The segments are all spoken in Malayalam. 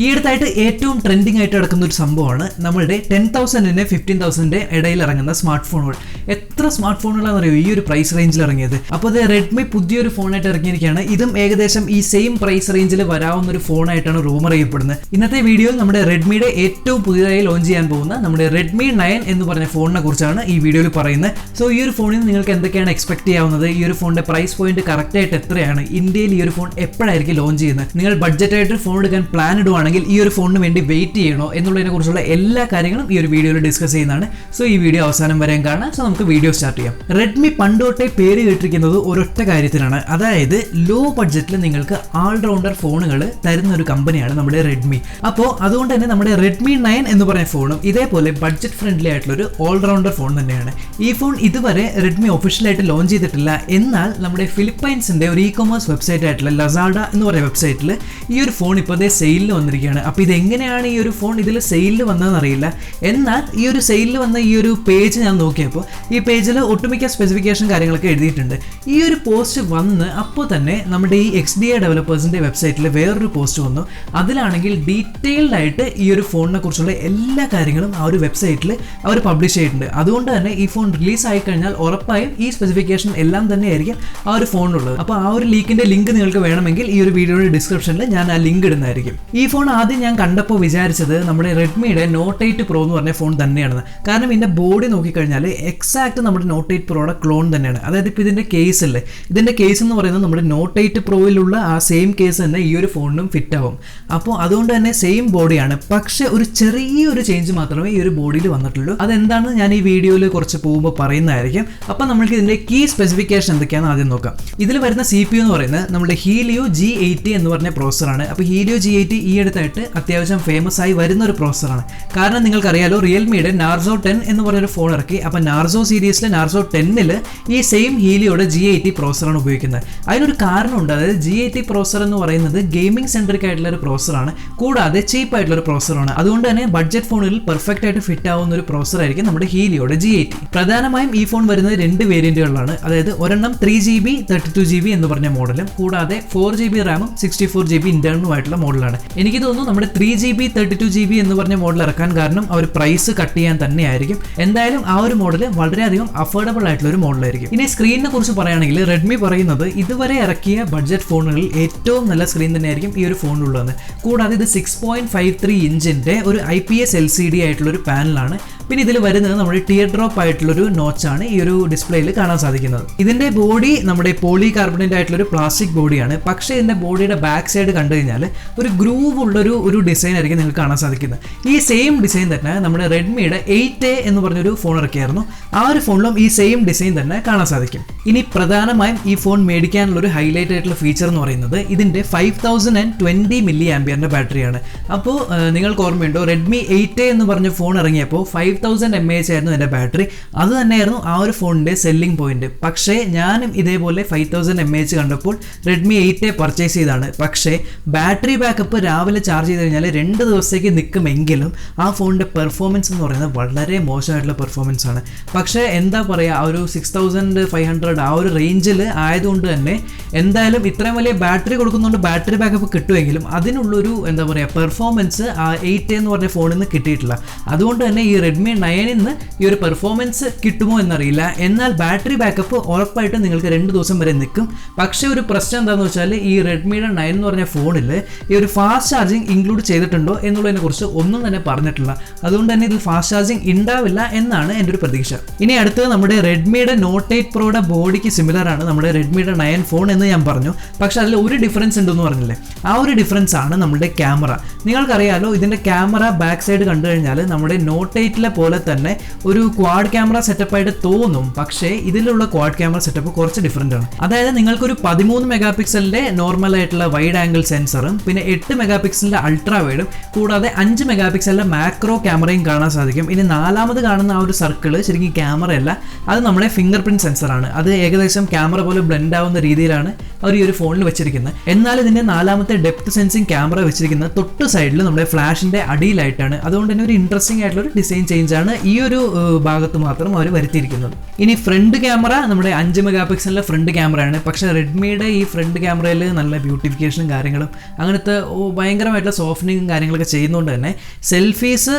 ഈ അടുത്തായിട്ട് ഏറ്റവും ട്രെൻഡിങ് ആയിട്ട് നടക്കുന്ന ഒരു സംഭവമാണ് നമ്മളുടെ 10,000-ന് 15,000-ന്റെ ഇടയിൽ ഇറങ്ങുന്ന സ്മാർട്ട് ഫോണുകൾ. എത്ര സ്മാർട്ട് ഫോണുകളാണെന്ന് അറിയോ ഈ ഒരു പ്രൈസ് റേഞ്ചിൽ ഇറങ്ങിയത്? അപ്പോൾ അത് റെഡ്മി പുതിയൊരു ഫോണായിട്ട് ഇറങ്ങിയിരിക്കുകയാണ്. ഇതും ഏകദേശം ഈ സെയിം പ്രൈസ് റേഞ്ചിൽ വരാവുന്ന ഒരു ഫോണായിട്ടാണ് റൂമർ ചെയ്യപ്പെടുന്നത്. ഇന്നത്തെ വീഡിയോയിൽ നമ്മുടെ റെഡ്മിയുടെ ഏറ്റവും പുതിയതായി ലോഞ്ച് ചെയ്യാൻ പോകുന്ന നമ്മുടെ Redmi 9 എന്ന് പറഞ്ഞ ഫോണിനെ കുറിച്ചാണ് ഈ വീഡിയോയിൽ പറയുന്നത്. സോ ഈ ഒരു ഫോണിൽ നിങ്ങൾക്ക് എന്തൊക്കെയാണ് എക്സ്പെക്ട് ചെയ്യാവുന്നത്, ഈ ഒരു ഫോണിന്റെ പ്രൈസ് പോയിന്റ് കറക്റ്റ് ആയിട്ട് എത്രയാണ്, ഇന്ത്യയിൽ ഈ ഒരു ഫോൺ എപ്പോഴായിരിക്കും ലോഞ്ച് ചെയ്യുന്നത്, നിങ്ങൾ ബഡ്ജറ്റായിട്ട് ഫോൺ എടുക്കാൻ പ്ലാൻ ഇടുവാണെങ്കിൽ ഈ ഒരു ഫോണിന് വേണ്ടി വെയിറ്റ് ചെയ്യണോ എന്നുള്ളതിനെ കുറിച്ചുള്ള എല്ലാ കാര്യങ്ങളും ഈ ഒരു വീഡിയോയിൽ ഡിസ്കസ് ചെയ്യുന്നതാണ്. സോ ഈ വീഡിയോ അവസാനം വരെയും കാണാം. സോ നമുക്ക് വീഡിയോ സ്റ്റാർട്ട് ചെയ്യാം. റെഡ്മി പണ്ടോട്ടെ പേര് കേട്ടിരിക്കുന്നത് ഒരൊറ്റ കാര്യത്തിനാണ്, അതായത് ലോ ബഡ്ജറ്റിൽ നിങ്ങൾക്ക് ഓൾറൗണ്ടർ ഫോണുകൾ തരുന്ന ഒരു കമ്പനിയാണ് നമ്മുടെ റെഡ്മി. അപ്പോൾ അതുകൊണ്ട് തന്നെ നമ്മുടെ Redmi 9 എന്ന് പറയുന്ന ഫോണും ഇതേപോലെ ബഡ്ജറ്റ് ഫ്രണ്ട്ലി ആയിട്ടുള്ള ഒരു ഓൾറൗണ്ടർ ഫോൺ തന്നെയാണ്. ഈ ഫോൺ ഇതുവരെ റെഡ്മി ഒഫീഷ്യലായിട്ട് ലോഞ്ച് ചെയ്തിട്ടില്ല. എന്നാൽ നമ്മുടെ ഫിലിപ്പൈൻസിന്റെ ഒരു ഇ-കൊമേഴ്സ് വെബ്സൈറ്റ് ആയിട്ടുള്ള ലസാഡ എന്ന് പറയുന്ന വെബ്സൈറ്റിൽ ഈ ഒരു ഫോൺ ഇപ്പോൾ സെയിലിൽ വന്നിരിക്കുകയാണ്. അപ്പോൾ ഇതെങ്ങനെയാണ് ഈ ഒരു ഫോൺ ഇതിൽ സെയിലിൽ വന്നതെന്ന് അറിയില്ല. എന്നാൽ ഈ ഒരു സെയിലിൽ വന്ന ഈ ഒരു പേജ് ഞാൻ നോക്കിയപ്പോൾ ഈ പേജിൽ ഒട്ടുമിക്ക സ്പെസിഫിക്കേഷൻ കാര്യങ്ങളൊക്കെ എഴുതിയിട്ടുണ്ട്. ഈ ഒരു പോസ്റ്റ് വന്ന് അപ്പോൾ തന്നെ നമ്മുടെ ഈ XDA ഡെവലപ്പേഴ്സിന്റെ വെബ്സൈറ്റിൽ വേറൊരു പോസ്റ്റ് വന്നു. അതിലാണെങ്കിൽ ഡീറ്റെയിൽഡ് ആയിട്ട് ഈ ഒരു ഫോണിനെ കുറിച്ചുള്ള എല്ലാ കാര്യങ്ങളും ആ ഒരു വെബ്സൈറ്റിൽ അവർ പബ്ലിഷ് ചെയ്തിട്ടുണ്ട്. അതുകൊണ്ട് തന്നെ ഈ ഫോൺ റിലീസ് ആയി കഴിഞ്ഞാൽ ഉറപ്പായും ഈ സ്പെസിഫിക്കേഷൻ എല്ലാം തന്നെ ആയിരിക്കും ആ ഒരു ഫോണിലുള്ളത്. അപ്പോൾ ആ ഒരു ലീക്കിന്റെ ലിങ്ക് നിങ്ങൾക്ക് വേണമെങ്കിൽ ഈ ഒരു വീഡിയോയുടെ ഡിസ്ക്രിപ്ഷനിൽ ഞാൻ ആ ലിങ്ക് ഇടുന്നതായിരിക്കും. ഈ ഫോൺ ആദ്യം ഞാൻ കണ്ടപ്പോൾ വിചാരിച്ചത് നമ്മുടെ റെഡ്മിയുടെ Note 8 Pro എന്ന് പറഞ്ഞ ഫോൺ തന്നെയാണെന്ന്. കാരണം ഇതിന്റെ ബോഡി നോക്കിക്കഴിഞ്ഞാൽ എക്സാക്ട് നമ്മുടെ Note 8 Proയുടെ ക്ലോൺ തന്നെയാണ്. അതായത് ഇപ്പോൾ ഇതിന്റെ കേസ് അല്ലേ, ഇതിന്റെ കേസ് എന്ന് പറയുന്നത് നമ്മുടെ Note 8 Proയിലുള്ള ആ സെയിം കേസ് തന്നെ ഈ ഒരു ഫോണിനും ഫിറ്റ് ആവും. അപ്പോൾ അതുകൊണ്ട് തന്നെ സെയിം ബോഡിയാണ്. പക്ഷെ ഒരു ചെറിയൊരു ചേഞ്ച് മാത്രമേ ഈ ഒരു ബോഡിയിൽ വന്നിട്ടുള്ളൂ. അതെന്താണെന്ന് ഞാൻ ഈ വീഡിയോയിൽ കുറച്ച് പോകുമ്പോൾ പറയുന്നതായിരിക്കും. അപ്പോൾ നമ്മൾക്ക് ഇതിന്റെ കീ സ്പെസിഫിക്കേഷൻ എന്തൊക്കെയാണെന്ന് ആദ്യം നോക്കാം. ഇതിൽ വരുന്ന CPU എന്ന് പറയുന്നത് നമ്മുടെ Helio G80 എന്ന് പറഞ്ഞ പ്രോസറാണ്. അപ്പോൾ Helio G80 ഈ അടുത്തായിട്ട് അത്യാവശ്യം ഫേമസ് ആയി വരുന്ന ഒരു പ്രോസറാണ്. കാരണം നിങ്ങൾക്കറിയാലോ റിയൽമിയുടെ Narzo 10 എന്ന് പറഞ്ഞൊരു ഫോൺ ഇറക്കി. അപ്പോൾ Narzo സീരീസിലെ Narzo 10-ൽ ഈ സെയിം ഹീലിയോയുടെ G80 പ്രോസറാണ് ഉപയോഗിക്കുന്നത്. അതിനൊരു കാരണമുണ്ട്. അതായത് G80 പ്രോസർ എന്ന് പറയുന്നത് ഗെയിമിംഗ് സെൻട്രിക് ആയിട്ടുള്ള ഒരു പ്രോസറാണ്, കൂടാതെ ചീപ്പ് ആയിട്ടുള്ള ഒരു പ്രോസറാണ്. അതുകൊണ്ട് തന്നെ ബഡ്ജറ്റ് ഫോണുകളിൽ പെർഫെക്റ്റ് ആയിട്ട് ഫിറ്റ് ആവുന്ന ഒരു പ്രോസർ ആയിരിക്കും നമ്മുടെ ഹീലിയോയുടെ G80. പ്രധാനമായും ഈ ഫോൺ വരുന്നത് രണ്ട് വേരിയന്റുകളിലാണ്. അതായത് ഒരെണ്ണം 3GB 32GB എന്ന് പറഞ്ഞ മോഡലും, കൂടാതെ 4GB റാമും 64GB ഇന്റേണലും ആയിട്ടുള്ള മോഡലാണ്. എനിക്ക് തോന്നുന്നു നമ്മുടെ 3GB 32GB എന്ന് പറഞ്ഞ മോഡൽ ഇറക്കാൻ കാരണം അവർ പ്രൈസ് കട്ട് ചെയ്യാൻ തന്നെയായിരിക്കും. എന്തായാലും ആ ഒരു മോഡൽ വളരെയധികം അഫോർഡബിൾ ആയിട്ടുള്ള ഒരു മോഡലായിരിക്കും. ഇനി സ്ക്രീനിനെ കുറിച്ച് പറയുകയാണെങ്കിൽ റെഡ്മി പറയുന്നത് ഇതുവരെ ഇറക്കിയ ബഡ്ജറ്റ് ഫോണുകളിൽ ഏറ്റവും നല്ല സ്ക്രീൻ തന്നെയായിരിക്കും ഈ ഒരു ഫോണിലുള്ളത്. കൂടാതെ ഇത് 6.53 ഇഞ്ചിന്റെ ഒരു IPS LCD ആയിട്ടുള്ള ഒരു പാനലാണ്. പിന്നെ ഇതിൽ വരുന്നത് നമ്മുടെ ടിയർ ഡ്രോപ്പ് ആയിട്ടുള്ളൊരു നോച്ചാണ് ഈ ഒരു ഡിസ്പ്ലേയിൽ കാണാൻ സാധിക്കുന്നത്. ഇതിന്റെ ബോഡി നമ്മുടെ പോളി കാർബണേറ്റ് ആയിട്ടുള്ള ഒരു പ്ലാസ്റ്റിക് ബോഡിയാണ്. പക്ഷേ ഇതിന്റെ ബോഡിയുടെ ബാക്ക് സൈഡ് കണ്ടു കഴിഞ്ഞാൽ ഒരു ഗ്രൂവ് ഉള്ളൊരു ഡിസൈൻ ആയിരിക്കും നിങ്ങൾക്ക് കാണാൻ സാധിക്കുന്നത്. ഈ സെയിം ഡിസൈൻ തന്നെ നമ്മുടെ റെഡ്മിയുടെ 8A എന്ന് പറഞ്ഞൊരു ഫോൺ ഇറക്കിയായിരുന്നു. ആ ഒരു ഫോണിലും ഈ സെയിം ഡിസൈൻ തന്നെ കാണാൻ സാധിക്കും. ഇനി പ്രധാനമായും ഈ ഫോൺ മേടിക്കാനുള്ള ഒരു ഹൈലൈറ്റ് ആയിട്ടുള്ള ഫീച്ചർ എന്ന് പറയുന്നത് ഇതിന്റെ 5020 mAh ബാറ്ററിയാണ്. അപ്പോൾ നിങ്ങൾക്ക് ഓർമ്മയുണ്ടോ റെഡ്മി 8A എന്ന് പറഞ്ഞ ഫോൺ ഇറങ്ങിയപ്പോൾ 5000 mAh ആയിരുന്നു എൻ്റെ ബാറ്ററി. അത് തന്നെയായിരുന്നു ആ ഒരു ഫോണിൻ്റെ സെല്ലിംഗ് പോയിന്റ്. പക്ഷേ ഞാനും ഇതേപോലെ 5000 mAh കണ്ടപ്പോൾ റെഡ്മി 8A പർച്ചേസ് ചെയ്താണ്. പക്ഷേ ബാറ്ററി ബാക്കപ്പ് രാവിലെ ചാർജ് ചെയ്ത് കഴിഞ്ഞാൽ 2 ദിവസത്തേക്ക് നിൽക്കുമെങ്കിലും ആ ഫോണിൻ്റെ പെർഫോമൻസ് എന്ന് പറയുന്നത് വളരെ മോശമായിട്ടുള്ള പെർഫോമൻസ് ആണ്. പക്ഷേ എന്താ പറയുക, ആ ഒരു 6500 ആ ഒരു റേഞ്ചിൽ ആയതുകൊണ്ട് തന്നെ എന്തായാലും ഇത്രയും വലിയ ബാറ്ററി കൊടുക്കുന്നതുകൊണ്ട് ബാറ്ററി ബാക്കപ്പ് കിട്ടുമെങ്കിലും അതിനുള്ളൊരു എന്താ പറയുക പെർഫോമൻസ് ആ 8A എന്ന് പറഞ്ഞ ഫോണിൽ നിന്ന് കിട്ടിയിട്ടില്ല. അതുകൊണ്ട് തന്നെ ഈ Redmi 9 ഈ ഒരു പെർഫോമൻസ് കിട്ടുമോ എന്നറിയില്ല. എന്നാൽ ബാറ്ററി ബാക്കപ്പ് ഉറപ്പായിട്ട് നിങ്ങൾക്ക് 2 ദിവസം വരെ നിൽക്കും. പക്ഷേ ഒരു പ്രശ്നം എന്താണെന്ന് വെച്ചാൽ ഈ റെഡ്മിയുടെ 9 എന്ന് പറഞ്ഞ ഫോണിൽ ഈ ഒരു ഫാസ്റ്റ് ചാർജിങ് ഇൻക്ലൂഡ് ചെയ്തിട്ടുണ്ടോ എന്നുള്ളതിനെ കുറിച്ച് ഒന്നും തന്നെ പറഞ്ഞിട്ടില്ല. അതുകൊണ്ട് തന്നെ ഇതിൽ ഫാസ്റ്റ് ചാർജിങ് ഉണ്ടാവില്ല എന്നാണ് എൻ്റെ ഒരു പ്രതീക്ഷ. ഇനി അടുത്തത് നമ്മുടെ റെഡ്മിയുടെ Note 8 Proയുടെ ബോഡിക്ക് സിമിലർ ആണ് നമ്മുടെ റെഡ്മിയുടെ 9 ഫോൺ എന്ന് ഞാൻ പറഞ്ഞു. പക്ഷെ അതിൽ ഒരു ഡിഫറൻസ് ഉണ്ടെന്ന് പറഞ്ഞില്ലേ, ആ ഒരു ഡിഫറൻസ് ആണ് നമ്മുടെ ക്യാമറ. നിങ്ങൾക്കറിയാലോ ഇതിൻ്റെ ക്യാമറ ബാക്ക് സൈഡ് കണ്ടു കഴിഞ്ഞാൽ നമ്മുടെ Note 8 പോലെ തന്നെ ഒരു ക്വാഡ് ക്യാമറ സെറ്റപ്പ് ആയിട്ട് തോന്നും. പക്ഷേ ഇതിലുള്ള ക്വാഡ് ക്യാമറ സെറ്റപ്പ് കുറച്ച് ഡിഫറെന്റ് ആണ്. അതായത് നിങ്ങൾക്കൊരു 13 മെഗാപിക്സലിന്റെ നോർമൽ ആയിട്ടുള്ള വൈഡ് ആംഗിൾ സെൻസറും പിന്നെ 8 മെഗാപിക്സലിന്റെ അൾട്രാ വൈഡും കൂടാതെ 5 മെഗാപിക്സലിന്റെ മാക്രോ ക്യാമറയും കാണാൻ സാധിക്കും. ഇനി നാലാമത് കാണുന്ന ആ ഒരു സർക്കിൾ ശരിക്കും ക്യാമറയല്ല, അത് നമ്മുടെ ഫിംഗർ പ്രിന്റ് സെൻസറാണ്. അത് ഏകദേശം ക്യാമറ പോലെ ബ്ലെൻഡ് ആവുന്ന രീതിയിലാണ് അവർ ഈ ഒരു ഫോണിൽ വെച്ചിരിക്കുന്നത്. എന്നാൽ ഇതിന്റെ നാലാമത്തെ ഡെപ്ത് സെൻസിങ് ക്യാമറ വെച്ചിരിക്കുന്നത് തൊട്ട് സൈഡിൽ നമ്മുടെ ഫ്ലാഷിന്റെ അടിയിലായിട്ടാണ്. അതുകൊണ്ട് തന്നെ ഒരു ഇൻട്രസ്റ്റിംഗ് ആയിട്ടുള്ള ഒരു ഡിസൈൻ ചേഞ്ച് ചേഞ്ചാണ് ഈ ഒരു ഭാഗത്ത് മാത്രം അവർ വരുത്തിയിരിക്കുന്നത്. ഇനി ഫ്രണ്ട് ക്യാമറ നമ്മുടെ 5 മെഗാ പിക്സലിലെ ഫ്രണ്ട് ക്യാമറയാണ്. പക്ഷേ റെഡ്മിയുടെ ഈ ഫ്രണ്ട് ക്യാമറയിൽ നല്ല ബ്യൂട്ടിഫിക്കേഷനും കാര്യങ്ങളും അങ്ങനത്തെ ഭയങ്കരമായിട്ടുള്ള സോഫ്റ്റനിങ്ങും കാര്യങ്ങളൊക്കെ ചെയ്യുന്നതുകൊണ്ട് തന്നെ സെൽഫീസ്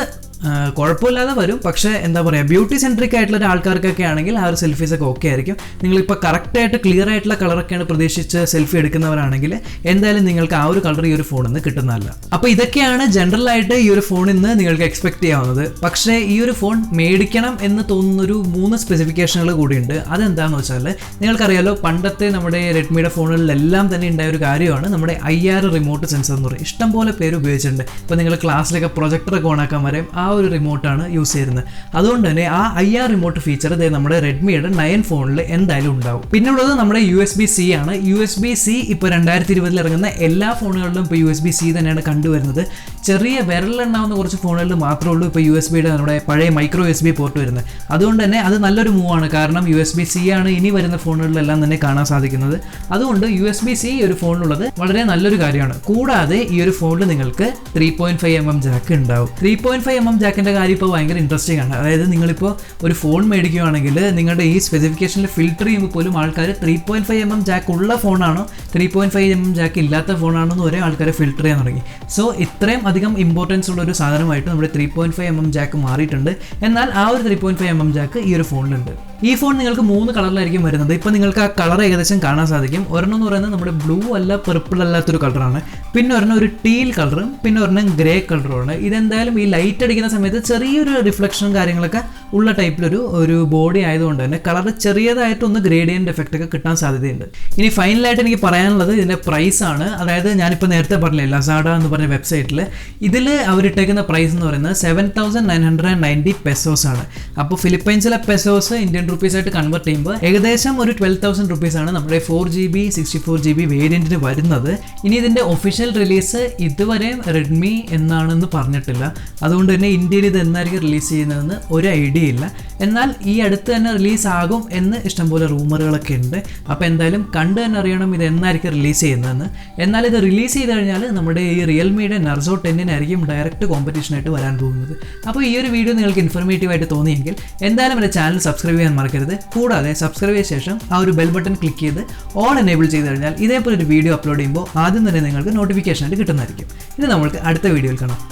കുഴപ്പമില്ലാതെ വരും. പക്ഷേ എന്താ പറയുക, ബ്യൂട്ടി സെൻട്രിക് ആയിട്ടുള്ള ആൾക്കാർക്കൊക്കെ ആണെങ്കിൽ ആ ഒരു സെൽഫീസൊക്കെ ഓക്കെ ആയിരിക്കും. നിങ്ങളിപ്പോൾ കറക്റ്റായിട്ട് ക്ലിയർ ആയിട്ടുള്ള കളറൊക്കെയാണ് പ്രതീക്ഷിച്ച് സെൽഫി എടുക്കുന്നവരാണെങ്കിൽ എന്തായാലും നിങ്ങൾക്ക് ആ ഒരു കളർ ഈ ഒരു ഫോണിൽ നിന്ന് കിട്ടുന്നതല്ല. അപ്പോൾ ഇതൊക്കെയാണ് ജനറലായിട്ട് ഈ ഒരു ഫോണിൽ നിന്ന് നിങ്ങൾക്ക് എക്സ്പെക്ട് ചെയ്യാവുന്നത്. പക്ഷേ ഈ ഒരു ഫോൺ മേടിക്കണം എന്ന് തോന്നുന്നൊരു 3 സ്പെസിഫിക്കേഷനുകൾ കൂടിയുണ്ട്. അതെന്താണെന്ന് വെച്ചാൽ നിങ്ങൾക്കറിയാലോ, പണ്ടത്തെ നമ്മുടെ റെഡ്മിയുടെ ഫോണുകളിലെല്ലാം തന്നെ ഉണ്ടായ ഒരു കാര്യമാണ് നമ്മുടെ IR റിമോട്ട് സെൻസർ എന്ന് പറയും. ഇഷ്ടംപോലെ പേര് ഉപയോഗിച്ചിട്ടുണ്ട്. ഇപ്പോൾ നിങ്ങൾ ക്ലാസ്സിലൊക്കെ പ്രൊജക്ടറൊക്കെ ഓണാക്കാൻ വരെയും ആ ഒരു റിമോട്ടാണ് യൂസ് ചെയ്യുന്നത്. അതുകൊണ്ട് തന്നെ ആ IR റിമോട്ട് ഫീച്ചർ നമ്മുടെ റെഡ്മിയുടെ 9 ഫോണിൽ എന്തായാലും ഉണ്ടാവും. പിന്നെ ഉള്ളത് നമ്മുടെ USB-C ആണ്. USB-C ഇപ്പോൾ 2020 ഇറങ്ങുന്ന എല്ലാ ഫോണുകളിലും ഇപ്പോൾ USB-C തന്നെയാണ് കണ്ടുവരുന്നത്. ചെറിയ വിരലെണ്ണാവുന്ന കുറച്ച് ഫോണുകളിൽ മാത്രമേ ഉള്ളൂ ഇപ്പോൾ USB-യുടെ നമ്മുടെ പഴയ മൈക്രോ USB പോർട്ട് വരുന്നത്. അതുകൊണ്ട് തന്നെ അത് നല്ലൊരു മൂവാണ്. കാരണം USB-C ആണ് ഇനി വരുന്ന ഫോണുകളിലെല്ലാം തന്നെ കാണാൻ സാധിക്കുന്നത്. അതുകൊണ്ട് USB-C ഒരു ഫോണിലുള്ളത് വളരെ നല്ലൊരു കാര്യമാണ്. കൂടാതെ ഈ ഒരു ഫോണിൽ നിങ്ങൾക്ക് 3.5mm ജാക്ക് ഉണ്ടാവും. 3.5mm ജാക്കിൻ്റെ കാര്യം ഇപ്പോൾ ഭയങ്കര ഇൻട്രസ്റ്റിംഗ് ആണ്. അതായത് നിങ്ങളിപ്പോൾ ഒരു ഫോൺ മേടിക്കുകയാണെങ്കിൽ നിങ്ങളുടെ ഈ സ്പെസിഫിക്കേഷനിൽ ഫിൽറ്റർ ചെയ്യുമ്പോൾ പോലും ആൾക്കാർ 3.5mm ജാക്ക് ഉള്ള ഫോണാണോ 3.5mm ജാക്ക് ഇല്ലാത്ത ഫോണാണോ എന്ന് ഒരേ ആൾക്കാരെ ഫിൽറ്റർ ചെയ്യാൻ തുടങ്ങി. സോ ഇത്രയും അധികം ഇമ്പോർട്ടൻസ് ഉള്ള ഒരു സാധനമായിട്ട് നമ്മുടെ 3.5mm ജാക്ക് മാറിയിട്ടുണ്ട്. എന്നാൽ ആ ഒരു 3.5mm ജാക്ക് ഈ ഒരു ഫോണിലുണ്ട്. ഈ ഫോൺ നിങ്ങൾക്ക് 3 കളറിലായിരിക്കും വരുന്നത്. ഇപ്പോൾ നിങ്ങൾക്ക് ആ കളർ ഏകദേശം കാണാൻ സാധിക്കും. ഒരെണ്ണം എന്ന് പറയുന്നത് നമ്മുടെ ബ്ലൂ അല്ല പെർപ്പിൾ അല്ലാത്തൊരു കളറാണ്. പിന്നെ ഒരെണ്ണം ഒരു ടീൽ കളറും പിന്നെ ഒരെണ്ണം ഗ്രേ കളറുമാണ്. ഇതെന്തായാലും ഈ ലൈറ്റ് അടിക്കുന്ന സമയത്ത് ചെറിയൊരു റിഫ്ലക്ഷനും കാര്യങ്ങളൊക്കെ ഉള്ള ടൈപ്പിലൊരു ബോഡി ആയതുകൊണ്ട് തന്നെ കളർ ചെറിയതായിട്ടൊന്ന് ഗ്രേഡിയൻ്റ് എഫക്റ്റ് ഒക്കെ കിട്ടാൻ സാധ്യതയുണ്ട്. ഇനി ഫൈനലായിട്ട് എനിക്ക് പറയാനുള്ളത് ഇതിൻ്റെ പ്രൈസാണ്. അതായത് ഞാനിപ്പോൾ നേരത്തെ പറഞ്ഞില്ലേ ലസാഡ എന്ന് പറഞ്ഞ വെബ്സൈറ്റിൽ ഇതിൽ അവരിട്ടേക്കുന്ന പ്രൈസ് എന്ന് പറയുന്നത് 7,990 പെസോസ് ആണ്. അപ്പോൾ ഫിലിപ്പൈൻസിലെ പെസോസ് ഇന്ത്യൻ റുപ്പീസായിട്ട് കൺവേർട്ട് ചെയ്യുമ്പോൾ ഏകദേശം ഒരു 12,000 റുപ്പീസാണ് നമ്മുടെ 4GB 64GB വേരിയൻറ്റിന് വരുന്നത്. ഇനി ഇതിൻ്റെ ഒഫീഷ്യൽ റിലീസ് ഇതുവരെ റെഡ്മി എന്നാണെന്ന് പറഞ്ഞിട്ടില്ല. അതുകൊണ്ട് തന്നെ ഇന്ത്യയിൽ ഇത് എന്നായിരിക്കും റിലീസ് ചെയ്യുന്നതെന്ന് ഒരു ഐഡിയ ഇല്ല. എന്നാൽ ഈ അടുത്ത് തന്നെ റിലീസ് ആകും എന്ന് ഇഷ്ടംപോലെ റൂമറുകളൊക്കെ ഉണ്ട്. അപ്പോൾ എന്തായാലും കണ്ടു തന്നെ അറിയണം ഇത് എന്നായിരിക്കും റിലീസ് ചെയ്യുന്നതെന്ന്. എന്നാൽ ഇത് റിലീസ് ചെയ്ത് കഴിഞ്ഞാൽ നമ്മുടെ ഈ റിയൽമിയുടെ നർസോ 10-നായിരിക്കും ഡയറക്റ്റ് കോമ്പറ്റീഷനായിട്ട് വരാൻ പോകുന്നത്. അപ്പോൾ ഈ ഒരു വീഡിയോ നിങ്ങൾക്ക് ഇൻഫർമേറ്റീവ് ആയിട്ട് തോന്നിയെങ്കിൽ എന്തായാലും എൻ്റെ ചാനൽ സബ്സ്ക്രൈബ് ചെയ്യാൻ മറക്കരുത്. കൂടാതെ സബ്സ്ക്രൈബ് ചെയ്ത ശേഷം ആ ഒരു ബെൽ ബട്ടൺ ക്ലിക്ക് ചെയ്ത് ഓൾ എനേബിൾ ചെയ്ത് കഴിഞ്ഞാൽ ഇതേപോലെ ഒരു വീഡിയോ അപ്ലോഡ് ചെയ്യുമ്പോൾ ആദ്യം തന്നെ നിങ്ങൾക്ക് നോട്ടിഫിക്കേഷൻ ആയിട്ട് കിട്ടുന്നതായിരിക്കും. ഇത് നമ്മൾക്ക് അടുത്ത വീഡിയോയിൽ കാണാം.